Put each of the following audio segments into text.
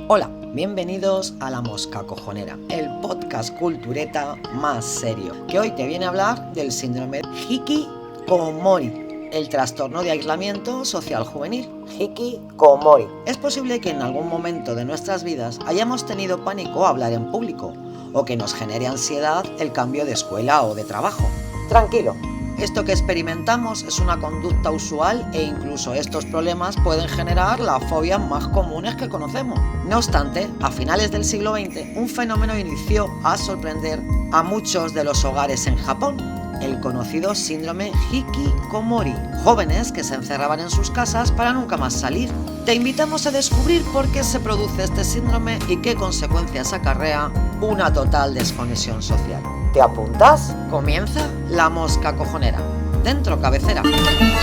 Hola, bienvenidos a La Mosca Cojonera, el podcast cultureta más serio, que hoy te viene a hablar del síndrome Hikikomori, el trastorno de aislamiento social juvenil. Hikikomori. Es posible que en algún momento de nuestras vidas hayamos tenido pánico a hablar en público, o que nos genere ansiedad el cambio de escuela o de trabajo. Tranquilo. Esto que experimentamos es una conducta usual e incluso estos problemas pueden generar las fobias más comunes que conocemos. No obstante, a finales del siglo XX, un fenómeno inició a sorprender a muchos de los hogares en Japón, el conocido síndrome Hikikomori, jóvenes que se encerraban en sus casas para nunca más salir. Te invitamos a descubrir por qué se produce este síndrome y qué consecuencias acarrea una total desconexión social. ¿Te apuntas? Comienza La Mosca Cojonera. Dentro cabecera.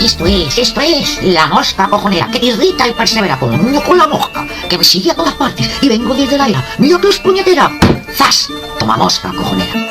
Esto es La Mosca Cojonera, que irrita y persevera con la mosca, que me sigue a todas partes y vengo desde la era. ¡Mira que es puñetera! ¡Zas! Toma Mosca Cojonera.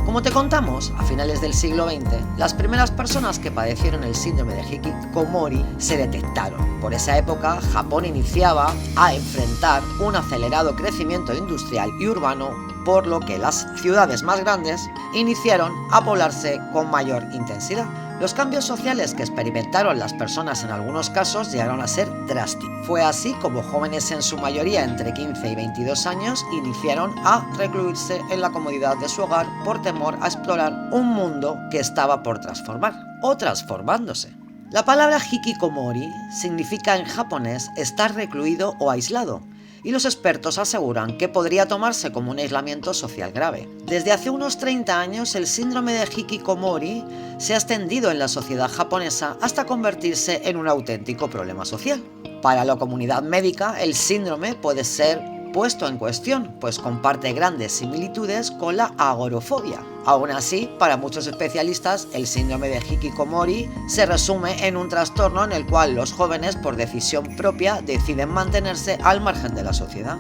Como te contamos, a finales del siglo XX, las primeras personas que padecieron el síndrome de Hikikomori se detectaron. Por esa época, Japón iniciaba a enfrentar un acelerado crecimiento industrial y urbano, por lo que las ciudades más grandes iniciaron a poblarse con mayor intensidad. Los cambios sociales que experimentaron las personas en algunos casos llegaron a ser drásticos. Fue así como jóvenes, en su mayoría entre 15 y 22 años, iniciaron a recluirse en la comodidad de su hogar por temor a explorar un mundo que estaba por transformar o transformándose. La palabra hikikomori significa en japonés estar recluido o aislado, y los expertos aseguran que podría tomarse como un aislamiento social grave. Desde hace unos 30 años, el síndrome de Hikikomori se ha extendido en la sociedad japonesa hasta convertirse en un auténtico problema social. Para la comunidad médica, el síndrome puede ser puesto en cuestión, pues comparte grandes similitudes con la agorafobia. Aún así, para muchos especialistas, el síndrome de Hikikomori se resume en un trastorno en el cual los jóvenes, por decisión propia, deciden mantenerse al margen de la sociedad.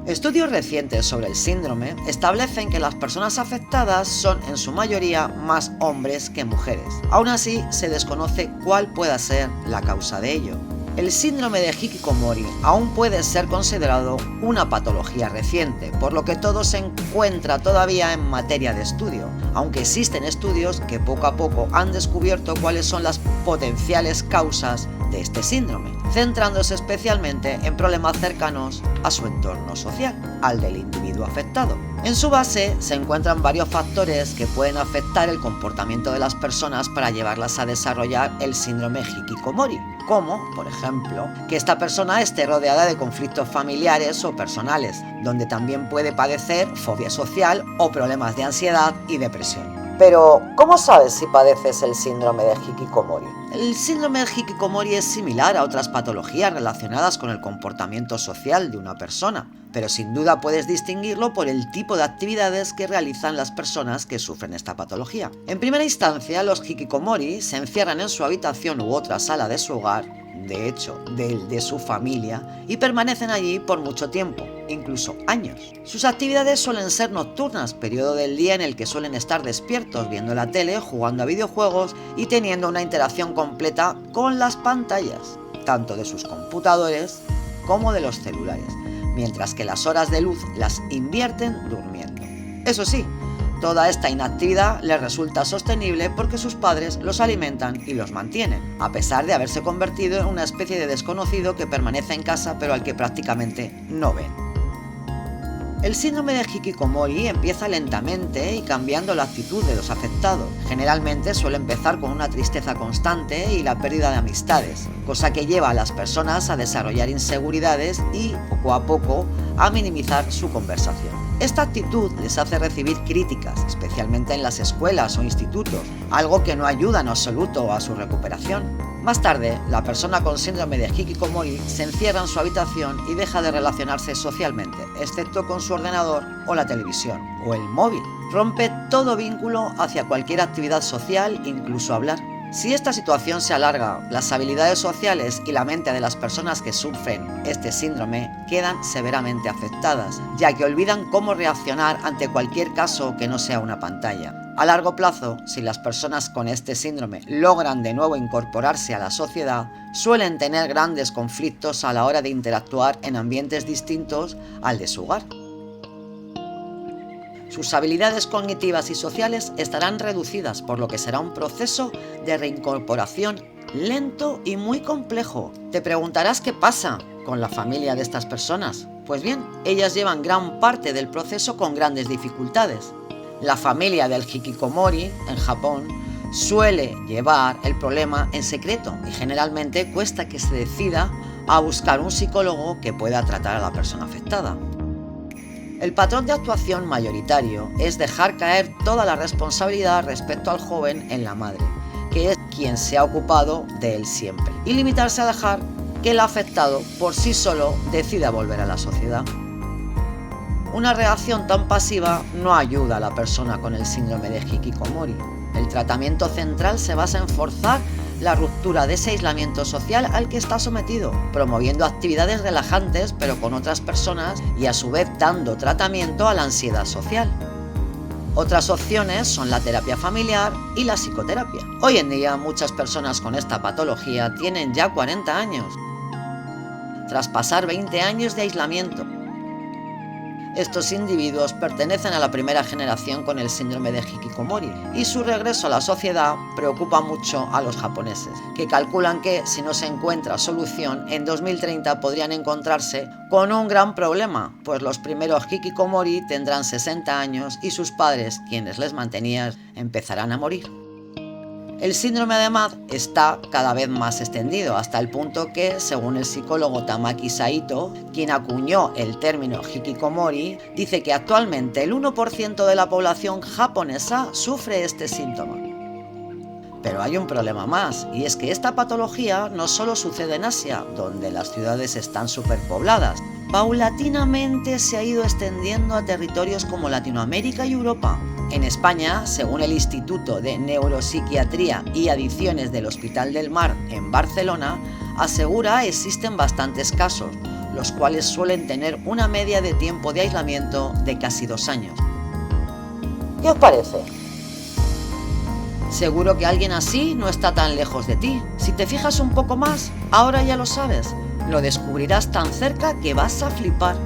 Estudios recientes sobre el síndrome establecen que las personas afectadas son en su mayoría más hombres que mujeres. Aún así, se desconoce cuál pueda ser la causa de ello. El síndrome de Hikikomori aún puede ser considerado una patología reciente, por lo que todo se encuentra todavía en materia de estudio, aunque existen estudios que poco a poco han descubierto cuáles son las potenciales causas de este síndrome, centrándose especialmente en problemas cercanos a su entorno social, al del individuo afectado. En su base se encuentran varios factores que pueden afectar el comportamiento de las personas para llevarlas a desarrollar el síndrome Hikikomori, como, por ejemplo, que esta persona esté rodeada de conflictos familiares o personales, donde también puede padecer fobia social o problemas de ansiedad y depresión. Pero, ¿cómo sabes si padeces el síndrome de Hikikomori? El síndrome de Hikikomori es similar a otras patologías relacionadas con el comportamiento social de una persona, pero sin duda puedes distinguirlo por el tipo de actividades que realizan las personas que sufren esta patología. En primera instancia, los Hikikomori se encierran en su habitación u otra sala de su hogar, de hecho, de su familia, y permanecen allí por mucho tiempo, incluso años. Sus actividades suelen ser nocturnas, periodo del día en el que suelen estar despiertos viendo la tele, jugando a videojuegos y teniendo una interacción completa con las pantallas, tanto de sus computadores como de los celulares, mientras que las horas de luz las invierten durmiendo. Eso sí, toda esta inactividad les resulta sostenible porque sus padres los alimentan y los mantienen, a pesar de haberse convertido en una especie de desconocido que permanece en casa pero al que prácticamente no ven. El síndrome de Hikikomori empieza lentamente y cambiando la actitud de los afectados. Generalmente suele empezar con una tristeza constante y la pérdida de amistades, cosa que lleva a las personas a desarrollar inseguridades y, poco a poco, a minimizar su conversación. Esta actitud les hace recibir críticas, especialmente en las escuelas o institutos, algo que no ayuda en absoluto a su recuperación. Más tarde, la persona con síndrome de Hikikomori se encierra en su habitación y deja de relacionarse socialmente, excepto con su ordenador o la televisión, o el móvil. Rompe todo vínculo hacia cualquier actividad social, incluso hablar. Si esta situación se alarga, las habilidades sociales y la mente de las personas que sufren este síndrome quedan severamente afectadas, ya que olvidan cómo reaccionar ante cualquier caso que no sea una pantalla. A largo plazo, si las personas con este síndrome logran de nuevo incorporarse a la sociedad, suelen tener grandes conflictos a la hora de interactuar en ambientes distintos al de su hogar. Sus habilidades cognitivas y sociales estarán reducidas, por lo que será un proceso de reincorporación lento y muy complejo. Te preguntarás qué pasa con la familia de estas personas. Pues bien, ellas llevan gran parte del proceso con grandes dificultades. La familia del hikikomori en Japón suele llevar el problema en secreto y generalmente cuesta que se decida a buscar un psicólogo que pueda tratar a la persona afectada. El patrón de actuación mayoritario es dejar caer toda la responsabilidad respecto al joven en la madre, que es quien se ha ocupado de él siempre, y limitarse a dejar que el afectado por sí solo decida volver a la sociedad. Una reacción tan pasiva no ayuda a la persona con el síndrome de hikikomori. El tratamiento central se basa en forzar la ruptura de ese aislamiento social al que está sometido, promoviendo actividades relajantes pero con otras personas y a su vez dando tratamiento a la ansiedad social. Otras opciones son la terapia familiar y la psicoterapia. Hoy en día muchas personas con esta patología tienen ya 40 años, tras pasar 20 años de aislamiento. Estos individuos pertenecen a la primera generación con el síndrome de hikikomori y su regreso a la sociedad preocupa mucho a los japoneses, que calculan que si no se encuentra solución, en 2030 podrían encontrarse con un gran problema, pues los primeros hikikomori tendrán 60 años y sus padres, quienes les mantenían, empezarán a morir. El síndrome además está cada vez más extendido, hasta el punto que, según el psicólogo Tamaki Saito, quien acuñó el término hikikomori, dice que actualmente el 1% de la población japonesa sufre este síntoma. Pero hay un problema más, y es que esta patología no solo sucede en Asia, donde las ciudades están superpobladas. Paulatinamente se ha ido extendiendo a territorios como Latinoamérica y Europa. En España, según el Instituto de Neuropsiquiatría y Adicciones del Hospital del Mar en Barcelona, asegura existen bastantes casos, los cuales suelen tener una media de tiempo de aislamiento de casi 2 años. ¿Qué os parece? Seguro que alguien así no está tan lejos de ti. Si te fijas un poco más, ahora ya lo sabes, lo descubrirás tan cerca que vas a flipar.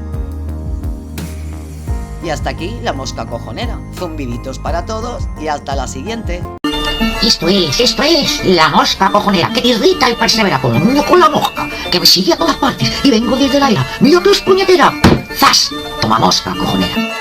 Y hasta aquí la mosca cojonera. Zumbiditos para todos y hasta la siguiente. Esto es la mosca cojonera, que te irrita y persevera con la mosca, que me sigue a todas partes y vengo desde la era. ¡Mira que es puñetera! ¡Zas! Toma mosca cojonera.